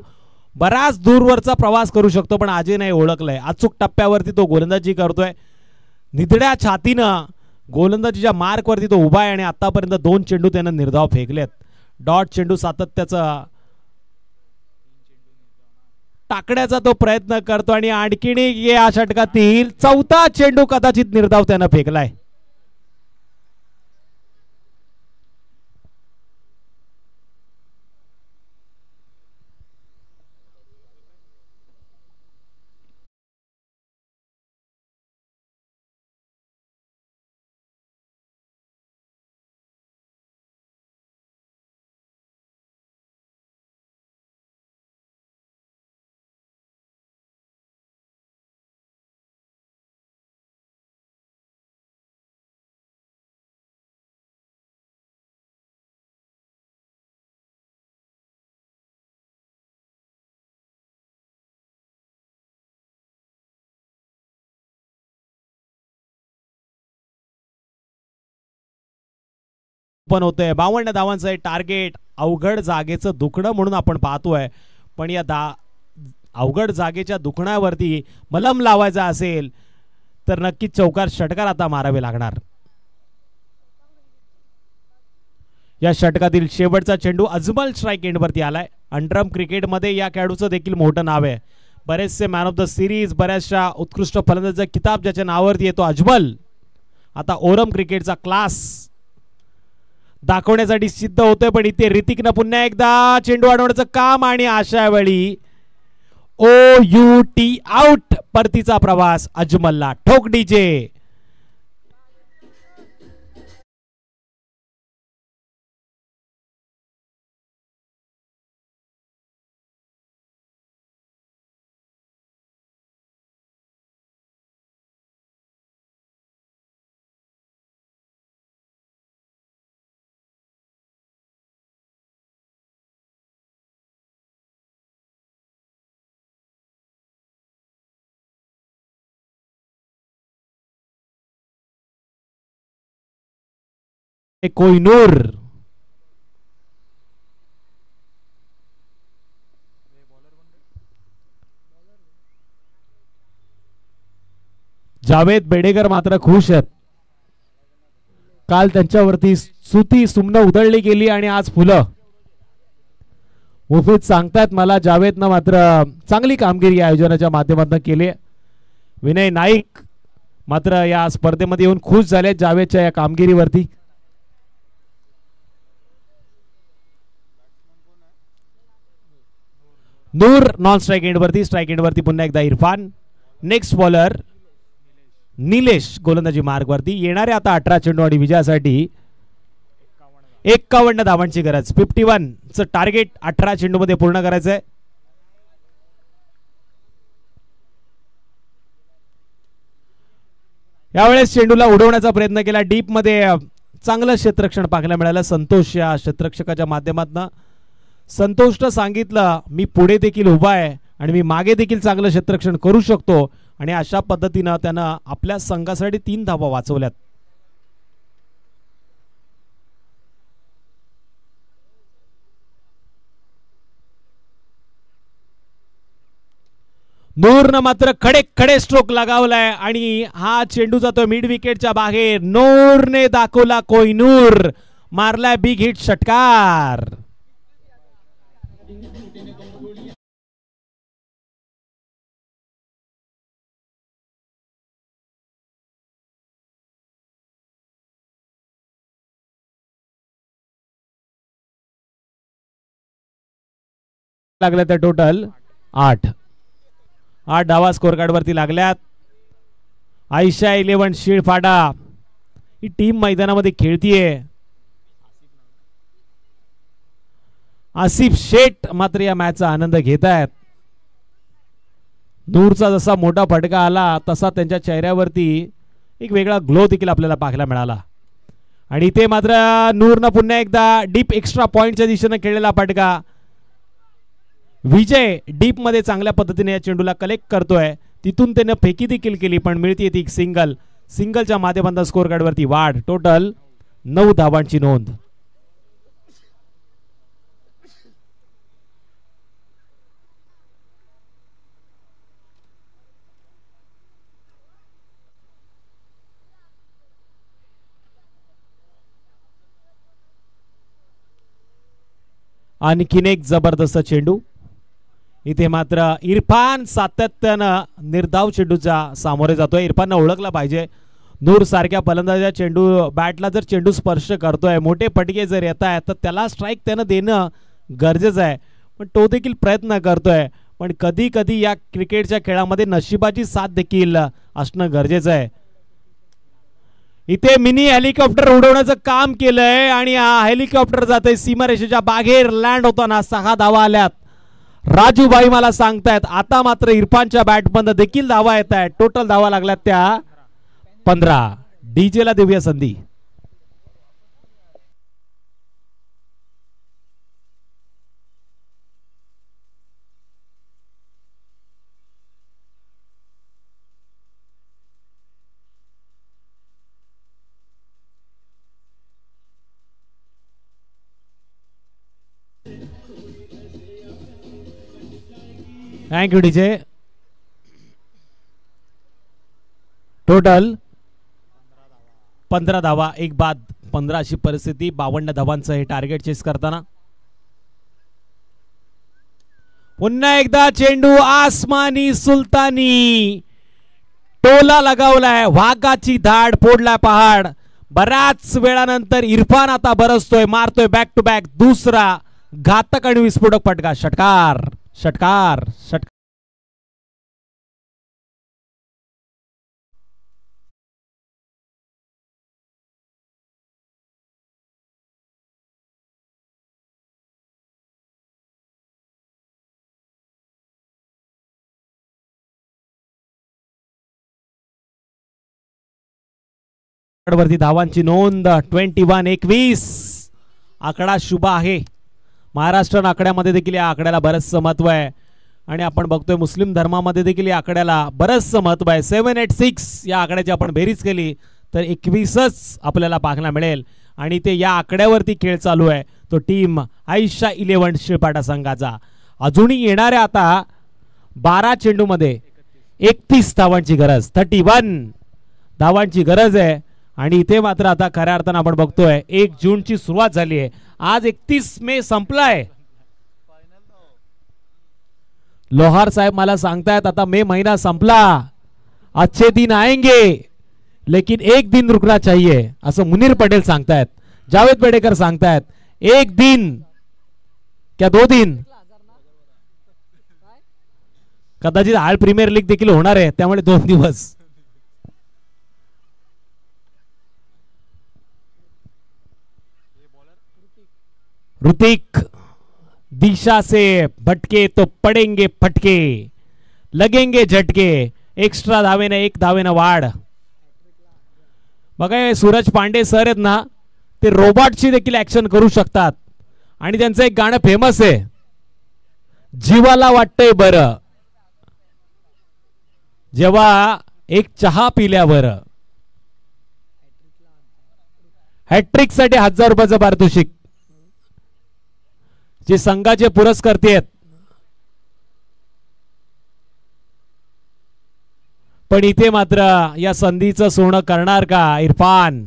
A: बराच दूरवरचा प्रवास करू शकतो, पण अजयने ओळखलंय. अचूक टप्प्यावरती तो गोलंदाजी करतोय. निधड्या छातीनं गोलंदाजीच्या मार्कवरती तो उभा आहे आणि आतापर्यंत 2 चेंडू त्यानं निर्धाव फेकलेत. डॉट चेंडू सातत्याचा टाकण्याचा तो प्रयत्न करतो आणि आणखीन या षटकातील 4था चेंडू कदाचित निर्धाव त्यानं फेकलाय. पण होतंय 52 धावांचं टार्गेट. अवघड जागेचं दुखणं म्हणून आपण पाहतोय, पण या अवघड जागेच्या दुखण्यावरती मलम लावायचा असेल तर नक्कीच चौकार षटकार आता मारावे लागणार. या षटकातील शेवटचा चेंडू अजमल स्ट्राइक एंडवरती आलाय. अंडरम क्रिकेटमध्ये या खेळाडूचं देखील मोठं नाव आहे. बरेचसे मॅन ऑफ द सिरीज, बऱ्याचशा उत्कृष्ट फलंदाजाचा किताब ज्याच्या नावावरती येतो अजमल. आता ओरम क्रिकेटचा क्लास दाखवण्यासाठी सिद्ध होतोय, पण इथे ऋतिकनं पुन्हा एकदा चेंडू अडवण्याचं काम आणि अशा वेळी OUT आउट. परतीचा प्रवास अजमलला. ठोक डीजे. कोहिनूर. जावेद बेडेकर मात्र खुश आहेत. काल त्यांच्यावरती सुती सुमनं उधळली गेली आणि आज फुलं. मुफीद सांगतायत मला जावेदनं मात्र चांगली कामगिरी या आयोजनाच्या माध्यमातून केली. विनय नाईक मात्र या स्पर्धेमध्ये येऊन खुश झाले जावेदच्या या कामगिरीवरती. नूर नॉन स्ट्राइक एंड वरती. स्ट्राइक एंड वरती पुन्हा एकदा इरफान. नेक्स्ट बॉलर निलेश गोलंदाजी मार्ग वरती. येणारे आता 18 चेंडू आणि विजयासाठी 51 धावांची गरज. 51 चं टार्गेट 18 चेंडू मध्ये पूर्ण करायचंय. यावेळेस चेंडूला उडवण्याचा प्रयत्न केला. डीप मध्ये चांगलं क्षेत्ररक्षण पाहायला मिळालं संतोष या क्षेत्ररक्षकाच्या माध्यमातून. संतोषनं सांगितलं मी पुढे देखील उभा आहे आणि मी मागे देखील चांगलं क्षेत्ररक्षण करू शकतो आणि अशा पद्धतीनं त्यानं आपल्या संघासाठी 3 धावा वाचवल्यात. नूरनं मात्र खडे खडे स्ट्रोक लगावलाय आणि हा चेंडू जातोय मिड विकेटच्या बाहेर. नूरने दाखवला कोहिनूर. मारलाय बिग हिट षटकार. लागल्या त्या टोटल 8 धावा स्कोर कार्ड वरती लागल्यात. आयशा 11 शिळफाडा ही टीम मैदानामध्ये खेळतीये. आसिफ शेठ मात्र या मॅचचा आनंद घेत आहेत. नूरचा जसा मोठा फटका आला तसा त्यांच्या चेहऱ्यावरती एक वेगळा ग्लो देखील आपल्याला पाहायला मिळाला. आणि इथे मात्र नूरनं पुन्हा एकदा डीप एक्स्ट्रा पॉइंटच्या दिशेने खेळलेला फटका. विजय डीप मध्ये चांगल्या पद्धतीने या चेंडूला कलेक्ट करतोय. तिथून त्याने फेकी देखील केली पण मिळते ती सिंगल. सिंगलच्या माध्यमातून स्कोर कार्ड वरती वाढ. टोटल 9 धावांची नोंद. आणखीन एक जबरदस्त चेंडू. इथे मात्र इरफान सातत्यानं निर्धाव चेंडूचा सामोरे जातोय. इरफाननं ओळखला पाहिजे नूर सारख्या फलंदाजा चेंडू बॅटला जर चेंडू स्पर्श करतोय मोठे फटके जर येत आहेत तर त्याला स्ट्राईक त्यानं देणं गरजेचं आहे. पण तो देखील प्रयत्न करतोय. पण कधी कधी या क्रिकेटच्या खेळामध्ये नशिबाची साथ देखील असणं गरजेचं आहे. इथे मिनी हेलिकॉप्टर उडवण्याचं काम केलंय आणि हा हेलिकॉप्टर जातोय सीमारेषेच्या बाहेर. लँड होताना 6 धावा आल्यात. राजूभाई मला सांगतायत आता मात्र इरफानच्या बॅटमध्ये देखील धावा येत आहेत. टोटल धावा लागल्यात त्या 15. डीजेला देऊया संधी. Thank you DJ. टोटल 15 धावा. एक बाद 15 अशी परिस्थिती. 52 धावांचं हे टार्गेट चेस करताना पुन्हा एकदा चेंडू आसमानी सुलतानी. टोला लगावलाय, वाघाची धाड फोडलाय पहाड. बऱ्याच वेळानंतर इरफान आता बरसतोय, मारतोय बॅक टू बॅक दुसरा घातक आणि विस्फोटक फटका. षटकार षटकार षटकार. वरती धावांची नोंद 21-21. आकडा शुभ आहे. महाराष्ट्र आकड्यामध्ये देखील या आकड्याला बरंचसं महत्व आहे आणि आपण बघतोय मुस्लिम धर्मामध्ये देखील या आकड्याला बरंचसं महत्व आहे. 786 या आकड्याची आपण बेरीज केली तर 21च आपल्याला पाहायला मिळेल आणि ते या आकड्यावरती खेळ चालू आहे तो टीम आयशा 11 शिळपाटा संघाचा. अजूनही येणाऱ्या आता 12 चेंडूमध्ये 31 धावांची गरज, 31 धावांची गरज आहे. आणि इथे मात्र आता खऱ्या अर्थानं आपण बघतोय 1 जूनची सुरुवात झाली आहे. आज 31 मे संपलाय. लोहार साहेब मला सांगतायत आता मे महिना संपला, अच्छे दिन आएंगे लेकिन एक दिन रुकना चाहिए असं मुनीर पटेल सांगतायत. जावेद पेडेकर सांगतायत 1 दिन क्या 2 दिन. कदाचित आळ प्रीमियर लीग देखील होणार आहे त्यामुळे 2 दिवस. ऋतिक दिशा से भटके तो पडेंगे फटके, लगेंगे झटके. एक्स्ट्रा धावेने 1 धावेने वाढ. बघा सूरज पांडे सर आहेत ना, ते रोबोटची देखील ऍक्शन करू शकतात आणि त्यांचं एक गाणं फेमस आहे, जीवाला वाटतंय बरं जेव्हा एक चहा पिल्यावर. हॅट्रिक साठी 1000 रुपयाचं पारितोषिक जे संघाचे पुरस्कर्ते आहेत. पण इथे मात्र या संधीचं सोनं करणार का इरफान.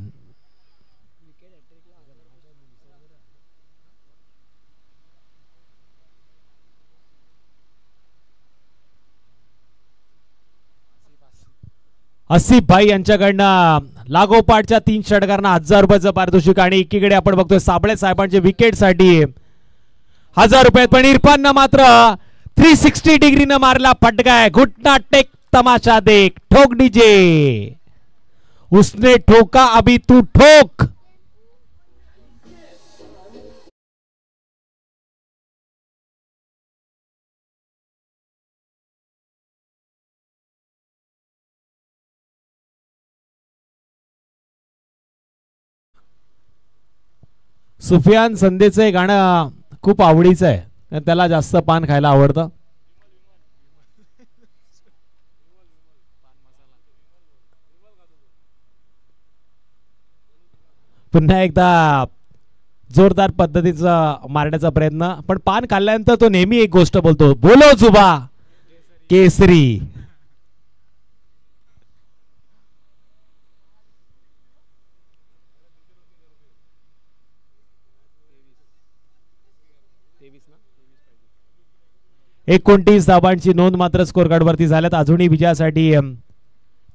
A: आसिफ भाई यांच्याकडनं लागोपाठच्या 3 षटकारांना 1000 रुपयाचं पारितोषिक. आणि एकीकडे आपण बघतोय साबळे साहेबांचे विकेट साठी 1000 रुपये. पण इरफान मात्र 360 डिग्रीनं मारला फटका है. घुटना टेक तमाशा देख, ठोक डीजे. उसने ठोका अभी तू ठोक. सुफियान संदेचं गाणं खूप आवडीचं आहे, त्याला जास्त पान खायला आवडतं. पुन्हा एकदा जोरदार पद्धतीचा मारण्याचा प्रयत्न. पण पान खाल्ल्यानंतर तो नेहमी एक गोष्ट बोलतो, बोलो जुबा केसरी. एकोणतीस धावांची नोंद मात्र स्कोर कार्ड वरती झाल्यात. अजूनही विजयासाठी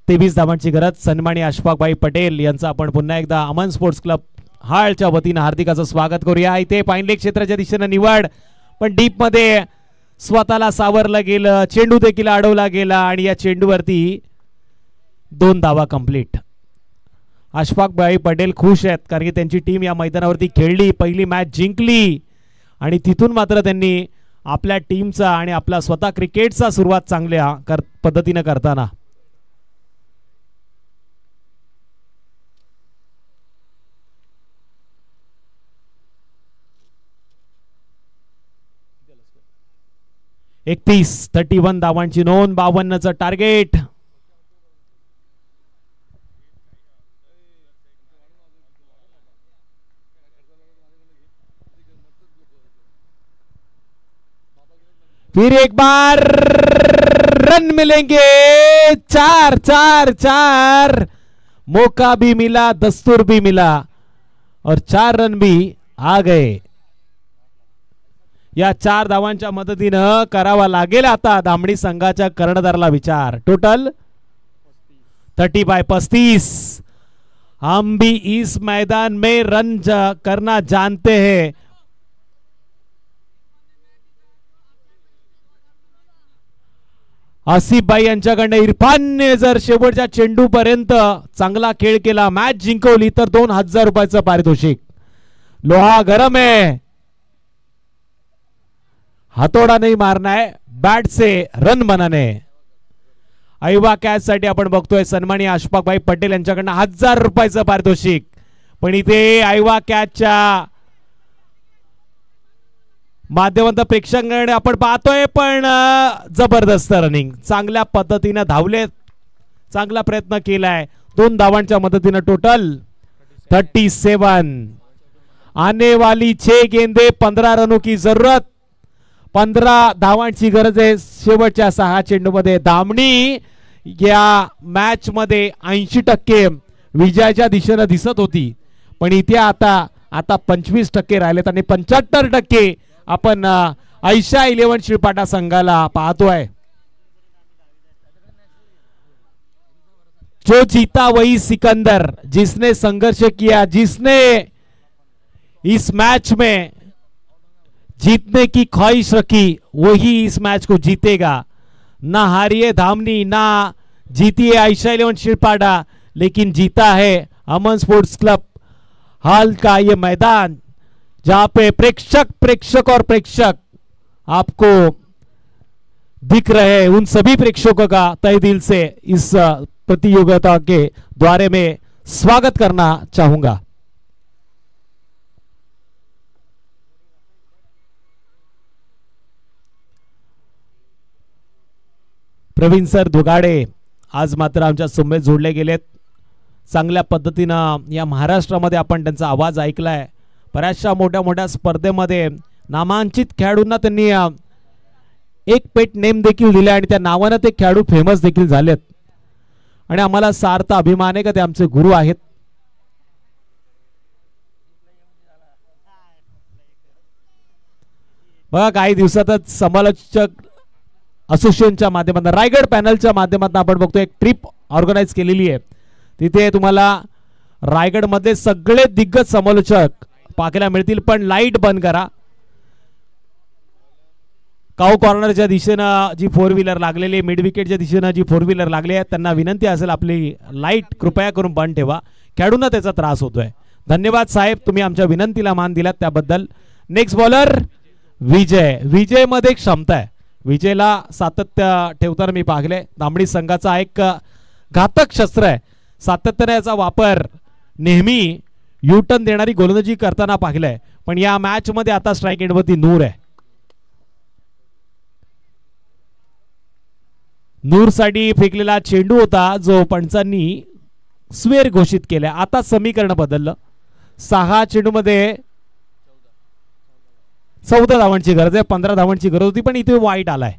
A: 23 धावांची गरज. सन्माननीय अशफाकभाई पटेल यांचं आपण पुन्हा एकदा अमन स्पोर्ट्स क्लब हाळच्या वतीनं हार्दिक असं स्वागत करूया. इथे पाईनलेक क्षेत्राच्या दिशेनं निवड, पण डीप मध्ये स्वतःला सावरलं गेलं, चेंडू देखील अडवला गेला आणि या चेंडूवरती 2 धावा कंप्लीट. अशफाकभाई पटेल खुश आहेत कारण की त्यांची टीम या मैदानावरती खेळली, पहिली मॅच जिंकली आणि तिथून मात्र त्यांनी आपल्या टीमचा आणि आपला स्वतः क्रिकेटचा सुरुवात चांगल्या पद्धतीने करताना एक 31 धावांची नोंद, 52चं टार्गेट. फिर एक बार रन मिलेंगे. 4 मौका भी मिला, दस्तूर भी मिला और 4 रन भी आ गए. या 4 धावांच्या मदतीनं करावा लागेल आता धामणी संघाच्या कर्णधाराला विचार. टोटल 30/35। हम भी इस मैदान में रन करना जानते हैं। आसिफ भाई यांच्याकडे इरफानने जर शेवटच्या चेंडू पर्यंत चांगला खेळ केला, मॅच जिंकवली तर 2000 रुपयाचं पारितोषिक। लोहा गरम है, हातोडा नहीं मारना है, बैट से रन बनाने। ऐवा कॅच साठी आपण बघतोय सन्माननीय अशफाक भाई पटेल यांच्याकडनं 1000 रुपयाचं पारितोषिक। पण इथे ऐवा कॅचच्या माध्यमातून प्रेक्षकांकडे आपण पाहतोय, पण जबरदस्त रनिंग, चांगल्या पद्धतीने धावले, चांगला प्रयत्न केलाय। 2 धावांच्या मदतीने टोटल 37। आने वाली 6 गेंदे 15 रनों की जरूरत, 15 धावांची गरज आहे शेवटच्या 6 चेंडूमध्ये। धामणी या मॅच मध्ये 80% विजयाच्या दिशेने दिसत होती, पण इथे आता 25% राहिलेत आणि 75% आपण ऐशा 11 शिळपाटा संघाला पाहतोय। जो जीता वही सिकंदर, जिसने संघर्ष किया, जिसने इस मैच में जीतने की ख्वाहिश रखी, वही इस मैच को जीतेगा। ना हारी है धामनी, ना जीती है ऐशा 11 शिळपाटा, लेकिन जीता है अमन स्पोर्ट्स क्लब हाल का ये मैदान, जहां पे प्रेक्षक और प्रेक्षक आपको दिख रहे हैं। उन सभी प्रेक्षकों का तहे दिल से इस प्रतियोगिता के द्वारे में स्वागत करना चाहूंगा। प्रवीण सर दुगाडे आज मात्र आमच्या सुमेत जोडले गेलेत। चांगल्या पद्धतीने या महाराष्ट्रामध्ये आपण त्यांचा आवाज ऐकलाय। बऱ्याचशा मोठ्या स्पर्धेमध्ये नामांकित खेळाडूंना त्यांनी एक पेट नेम देखील दिले आणि त्या नावाने ते खेळाडू फेमस देखील झालेत आणि आम्हाला सार्थ अभिमान आहे का ते आमचे गुरु आहेत। बघा काही दिवसातच समालोचक असोसिएशनच्या माध्यमातून रायगड पॅनलच्या माध्यमातून आपण बघतो एक ट्रिप ऑर्गनाइज केलेली आहे। तिथे तुम्हाला रायगड मध्ये सगळे दिग्गज समालोचक पाहायला मिळतील। पण लाईट बंद करा। काऊ कॉर्नरच्या दिशेने जी 4 व्हीलर लागलेली, मिड विकेटच्या दिशेने जी 4 व्हीलर लागली आहे, त्यांना विनंती असेल आपली लाईट कृपया करून बंद ठेवा, खेळाडूंना त्याचा त्रास होतोय। धन्यवाद साहेब, तुम्ही आमच्या विनंतीला मान दिलात त्याबद्दल। नेक्स्ट बॉलर विजय मध्ये क्षमता आहे, विजयला सातत्य ठेवताना मी पाहिले। धामणी संघाचा एक घातक शस्त्र आहे, सातत्याने याचा वापर नेहमी युटर्न देणारी गोलंदाजी करताना पाहिलंय। पण या मॅच मध्ये आता स्ट्राइक एंडवरती नूर आहे। नूर साठी फेकलेला चेंडू होता जो पंचांनी स्वेर घोषित केला। आता समीकरण बदललं, 6 चेंडू मध्ये 14 धावांची गरज आहे, 15 धावांची गरज होती, पण इथे वाईट आलाय।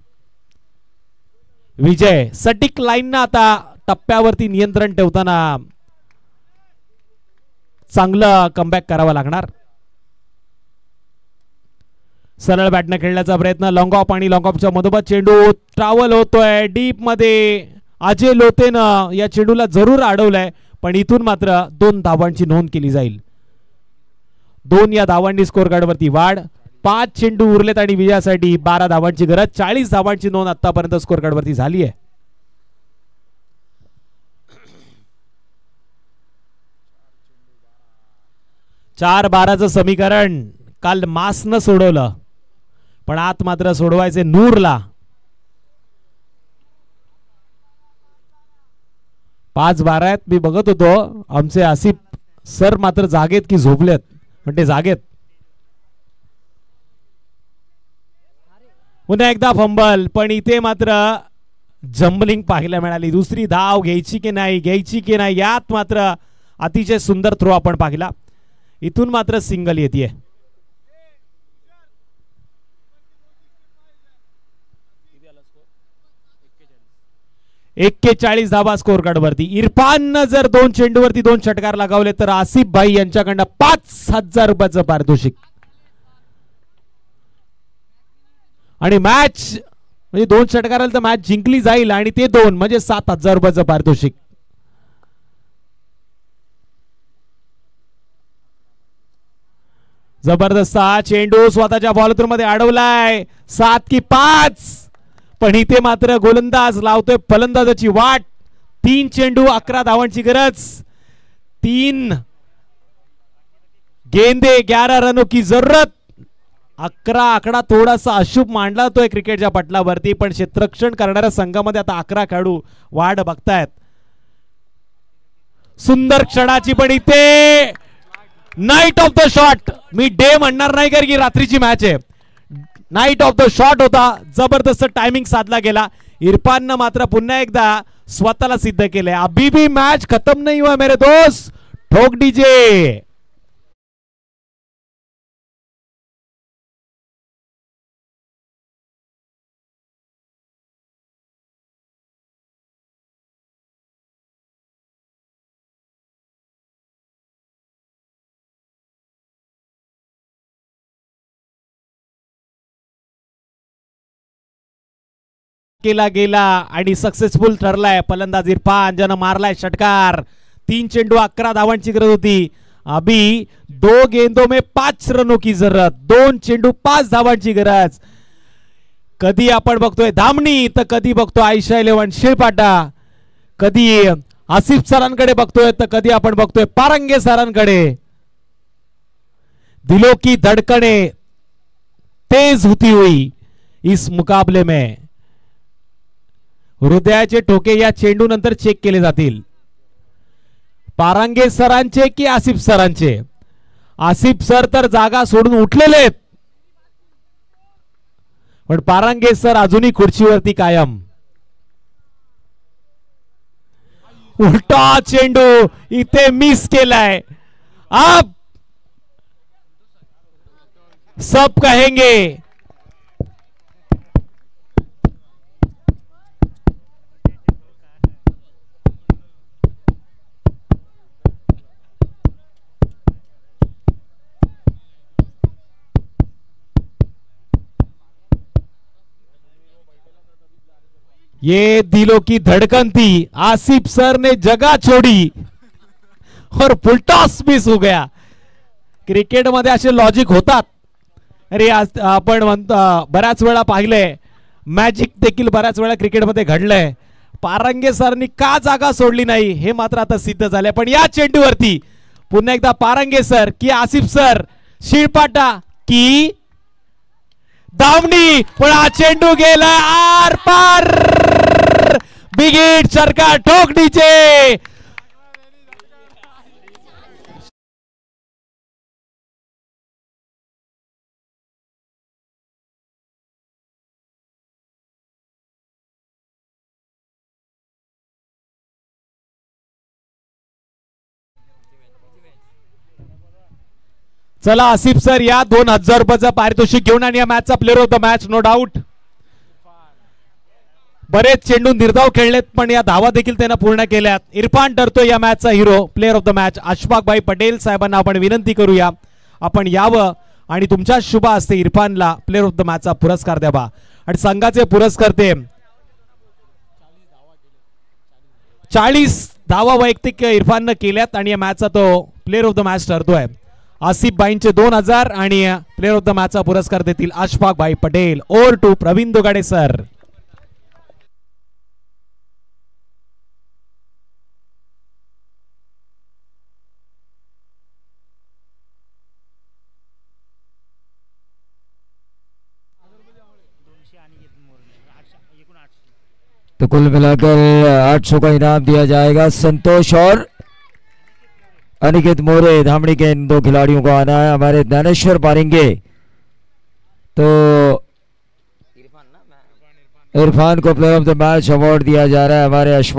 A: विजय सटीक लाईन ना आता टप्प्यावरती नियंत्रण ठेवताना चांगलं कमबॅक करावा लागणार। सरळ बॅटने खेळण्याचा प्रयत्न, लॉंग ऑफ आणि लॉंग ऑफच्या मधोमध चेंडू ट्रॅव्हल होतोय डीप मध्ये। अजय लोतेनं या चेंडूला जरूर अडवलंय, पण इथून मात्र 2 धावांची नोंद केली जाईल। 2 या धावांनी स्कोर कार्डवरती वाढ। 5 चेंडू उरलेत आणि विजयासाठी 12 धावांची गरज। 40 धावांची नोंद आतापर्यंत स्कोर कार्डवरती झाली आहे। 4-12चं समीकरण काल मासनं सोडवलं, पण आत मात्र सोडवायचे नूरला। 5-12 आहेत। मी बघत होतो आमचे आसिफ सर मात्र जागेत की झोपलेत, पण ते जागेत। पुन्हा एकदा फंबल, पण इथे मात्र जम्बलिंग पाहायला मिळाली। दुसरी धाव घ्यायची की नाही यात मात्र अतिशय सुंदर थ्रो आपण पाहिला। इथून मात्र सिंगल येते। 41 धावा स्कोर कार्डवरती। इरफाननं जर 2 चेंडूवरती 2 षटकार लगावले तर आसिफ भाई यांच्याकडनं 5000 रुपयाचं पारितोषिक आणि मॅच म्हणजे 2 षटकाराला तर मॅच जिंकली जाईल आणि ते 2 म्हणजे 7000 रुपयाचं पारितोषिक। जबरदस्त हा चेंडू स्वतःच्या बॉलर मध्ये अडवलाय. 7 की 5, पण इथे मात्र गोलंदाज लावतोय फलंदाजाची वाट. 3 चेंडू 11 धावांची गरज. 3 गेंदे 11 रनों की जरूरत. 11 आकडा थोडासा अशुभ मांडला तो क्रिकेटच्या पटलावरती, पण क्षेत्ररक्षण करणाऱ्या संघामध्ये आता 11 खेळाडू वाढ बघतायत. सुंदर क्षणाची पण इथे night of the shot. Me day म्हणणार नाही कारण की रात्रीची मॅच आहे. नाईट ऑफ द शॉट होता. जबरदस्त टायमिंग साधला गेला. इरफाननं मात्र पुन्हा एकदा स्वतःला सिद्ध केलंय. अभी भी मैच खत्म नहीं हुआ मेरे दोस्त. ठोक डीजे. केला गेला आणि सक्सेसफुल ठरलाय फलंदाज इरफान, ज्यानं मारलाय षटकार. 3 चेंडू 11 धावांची गरज होती. अभी 2 गेंदों में 5 रनों की जरूरत. 2 चेंडू 5 धावांची गरज. कधी आपण बघतोय धामणी तर कधी बघतोय आयशा 11 शिळपाटा. कधी आसिफ सरांकडे बघतोय तर कधी आपण बघतोय पारंगे सरांकडे. दिलों की धड़कने तेज होती हुई इस मुकाबले में. हृदयाचे ठोके या चेंडू नंतर चेक केले जातील. पारंगे सरांचे की आसिफ सरांचे. आसिफ सर तर जागा सोडून उठलेले आहेत, पण पारंगे सर अजूनही खुर्चीवरती कायम. उलटा चेंडू इथे मिस केलाय. अब सब कहेंगे ये दिलों की धड़कन थी. आसिफ सर ने जगह छोड़ी और फुलटॉस मिस हो गया. क्रिकेट मध्ये असे लॉजिक होतात. अरे आपण म्हणतो बऱ्याच वेळा पाहिलंय, मॅजिक देखील बऱ्याच वेळा क्रिकेटमध्ये घडलंय. पारंगे सरनी का जागा सोडली नाही हे मात्र आता सिद्ध झालंय. पण या चेंडूवरती पुन्हा एकदा पारंगे सर की आसिफ सर, शिळपाटा की धावणी, पण हा चेंडू गेला आर पार. बिग हिट सरकार. ठोक डीजे. चला आसिफ सर या 2000 रुपयाचं पारितोषिक घेऊन आणि या मॅचचा player of the match no doubt. बरेच चेंडू निर्धाव खेळलेत, पण या धावा देखील त्यानं पूर्ण केल्यात. इरफान ठरतो या मॅचचा hero, player of the match. Ashfaq भाई पटेल साहेबांना आपण विनंती करूया आपण यावं आणि तुमच्या शुभ हस्ते इरफानला प्लेअर ऑफ द मॅचचा पुरस्कार द्यावा. आणि संघाचे पुरस्कर्ते 40 धावा वैयक्तिक इरफाननं केल्यात आणि या मॅचचा तो प्लेअर ऑफ द मॅच ठरतोय. आसिफ भाईंचे 2000 आणि प्लेअर ऑफ द मॅचचा पुरस्कार देतील अशफाक भाई Patel. Over two Praveen Dogade sir.
B: तो कुल मिलाकर 800 का इनाम दिया जाएगा. संतोष और अनिकेत मोरे धामणी के इन 2 खिलाड़ियों को आना है. हमारे ज्ञानेश्वर पारेंगे तो इरफान को player of the match award दिया जा रहा है. हमारे अशफाक